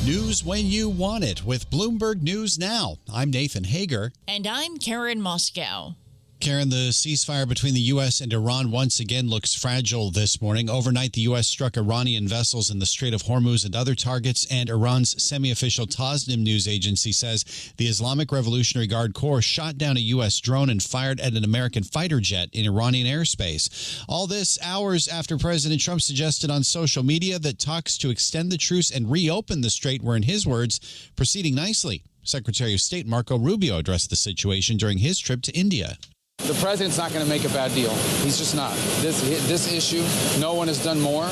News when you want it with Bloomberg News Now. I'm Nathan Hager. And I'm Karen Moscow. Karen, the ceasefire between the U.S. and Iran once again looks fragile this morning. Overnight, the U.S. struck Iranian vessels in the Strait of Hormuz and other targets, and Iran's semi-official Tasnim news agency says the Islamic Revolutionary Guard Corps shot down a U.S. drone and fired at an American fighter jet in Iranian airspace. All this hours after President Trump suggested on social media that talks to extend the truce and reopen the strait were, in his words, proceeding nicely. Secretary of State Marco Rubio addressed the situation during his trip to India. The president's not going to make a bad deal. He's just not. This issue, no one has done more,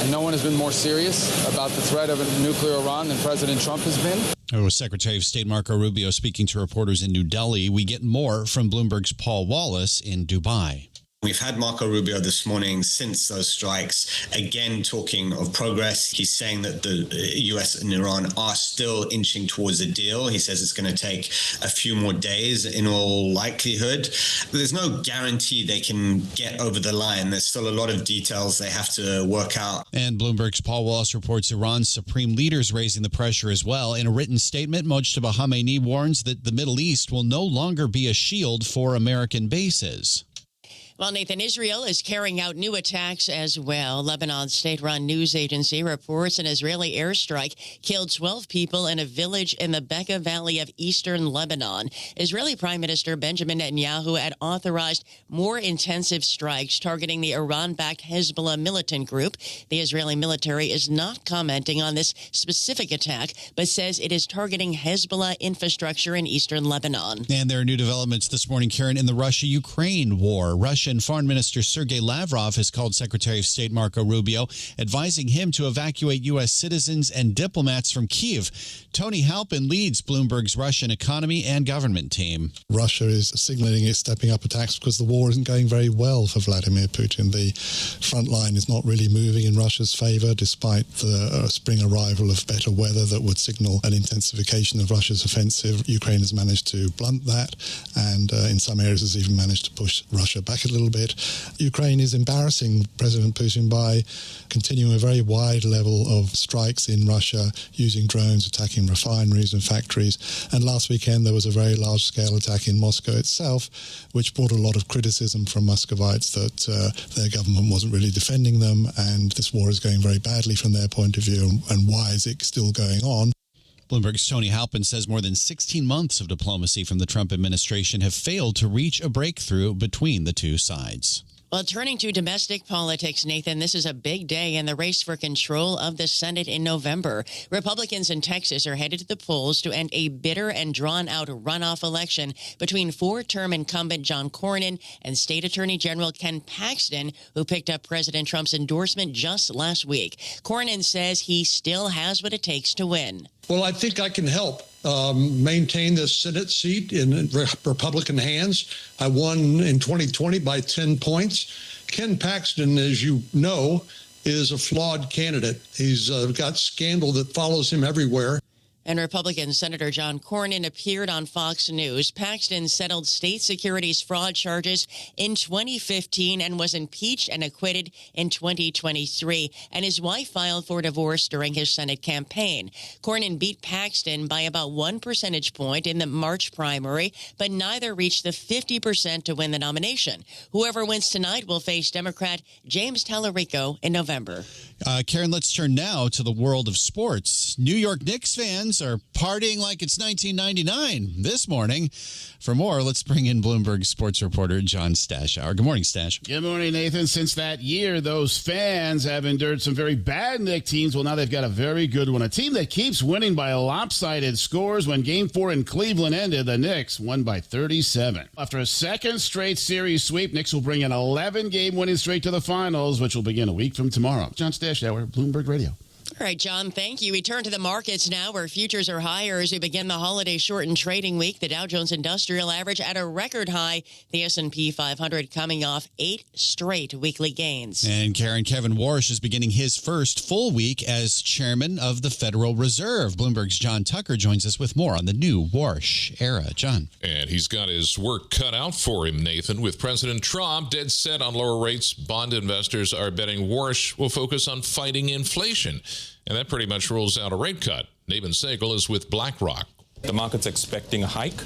and no one has been more serious about the threat of a nuclear Iran than President Trump has been. It was Secretary of State Marco Rubio speaking to reporters in New Delhi. We get more from Bloomberg's Paul Wallace in Dubai. We've had Marco Rubio this morning since those strikes, again talking of progress. He's saying that the U.S. and Iran are still inching towards a deal. He says it's going to take a few more days in all likelihood. There's no guarantee they can get over the line. There's still a lot of details they have to work out. And Bloomberg's Paul Wallace reports Iran's supreme leaders raising the pressure as well. In a written statement, Mojtaba Khamenei warns that the Middle East will no longer be a shield for American bases. Well, Nathan, Israel is carrying out new attacks as well. Lebanon's state-run news agency reports an Israeli airstrike killed 12 people in a village in the Bekaa Valley of eastern Lebanon. Israeli Prime Minister Benjamin Netanyahu had authorized more intensive strikes targeting the Iran-backed Hezbollah militant group. The Israeli military is not commenting on this specific attack, but says it is targeting Hezbollah infrastructure in eastern Lebanon. And there are new developments this morning, Karen, in the Russia-Ukraine war. Russian Foreign Minister Sergei Lavrov has called Secretary of State Marco Rubio, advising him to evacuate U.S. citizens and diplomats from Kyiv. Tony Halpin leads Bloomberg's Russian economy and government team. Russia is signaling it's stepping up attacks because the war isn't going very well for Vladimir Putin. The front line is not really moving in Russia's favor, despite the spring arrival of better weather that would signal an intensification of Russia's offensive. Ukraine has managed to blunt that, and in some areas has even managed to push Russia back a little bit. Ukraine is embarrassing President Putin by continuing a very wide level of strikes in Russia, using drones, attacking refineries and factories. And last weekend there was a very large-scale attack in Moscow itself, which brought a lot of criticism from Muscovites that their government wasn't really defending them, and this war is going very badly from their point of view, and why is it still going on? Bloomberg's Tony Halpin says more than 16 months of diplomacy from the Trump administration have failed to reach a breakthrough between the two sides. Well, turning to domestic politics, Nathan, this is a big day in the race for control of the Senate in November. Republicans in Texas are headed to the polls to end a bitter and drawn-out runoff election between four-term incumbent John Cornyn and State Attorney General Ken Paxton, who picked up President Trump's endorsement just last week. Cornyn says he still has what it takes to win. Well, I think I can help maintain the Senate seat in Republican hands. I won in 2020 by 10 points. Ken Paxton, as you know, is a flawed candidate. He's got scandal that follows him everywhere. And Republican Senator John Cornyn appeared on Fox News. Paxton settled state securities fraud charges in 2015 and was impeached and acquitted in 2023. And his wife filed for divorce during his Senate campaign. Cornyn beat Paxton by about 1 percentage point in the March primary, but neither reached the 50% to win the nomination. Whoever wins tonight will face Democrat James Tallarico in November. Karen, let's turn now to the world of sports. New York Knicks fans are partying like it's 1999 this morning. For more, let's bring in Bloomberg sports reporter John Stashower. Good morning, Stash. Good morning, Nathan. Since that year, those fans have endured some very bad Knicks teams. Well, now they've got a very good one. A team that keeps winning by lopsided scores. When Game 4 in Cleveland ended, the Knicks won by 37. After a second straight series sweep, Knicks will bring an 11-game winning streak to the finals, which will begin a week from tomorrow. John Stashower, Bloomberg Radio. All right, John, thank you. We turn to the markets now where futures are higher as we begin the holiday-shortened trading week. The Dow Jones Industrial Average at a record high. The S&P 500 coming off 8 straight weekly gains. And Kevin Warsh is beginning his first full week as chairman of the Federal Reserve. Bloomberg's John Tucker joins us with more on the new Warsh era. John. And he's got his work cut out for him, Nathan. With President Trump dead set on lower rates, bond investors are betting Warsh will focus on fighting inflation. And that pretty much rules out a rate cut. Nabin Segal is with BlackRock. The market's expecting a hike.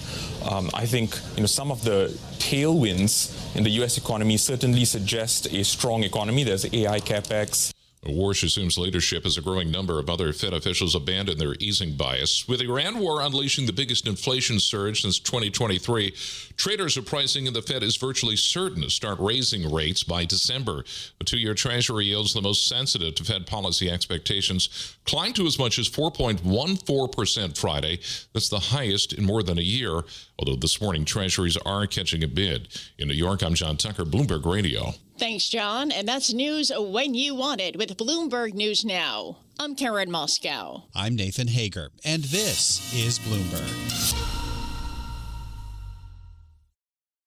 I think some of the tailwinds in the U.S. economy certainly suggest a strong economy. There's AI capex. Warsh assumes leadership as a growing number of other Fed officials abandon their easing bias. With the Iran war unleashing the biggest inflation surge since 2023, traders are pricing in the Fed is virtually certain to start raising rates by December. The two-year Treasury yields, the most sensitive to Fed policy expectations, climbed to as much as 4.14% Friday. That's the highest in more than a year, although this morning Treasuries are catching a bid. In New York, I'm John Tucker, Bloomberg Radio. Thanks, John. And that's news when you want it with Bloomberg News Now. I'm Karen Moscow. I'm Nathan Hager, and this is Bloomberg.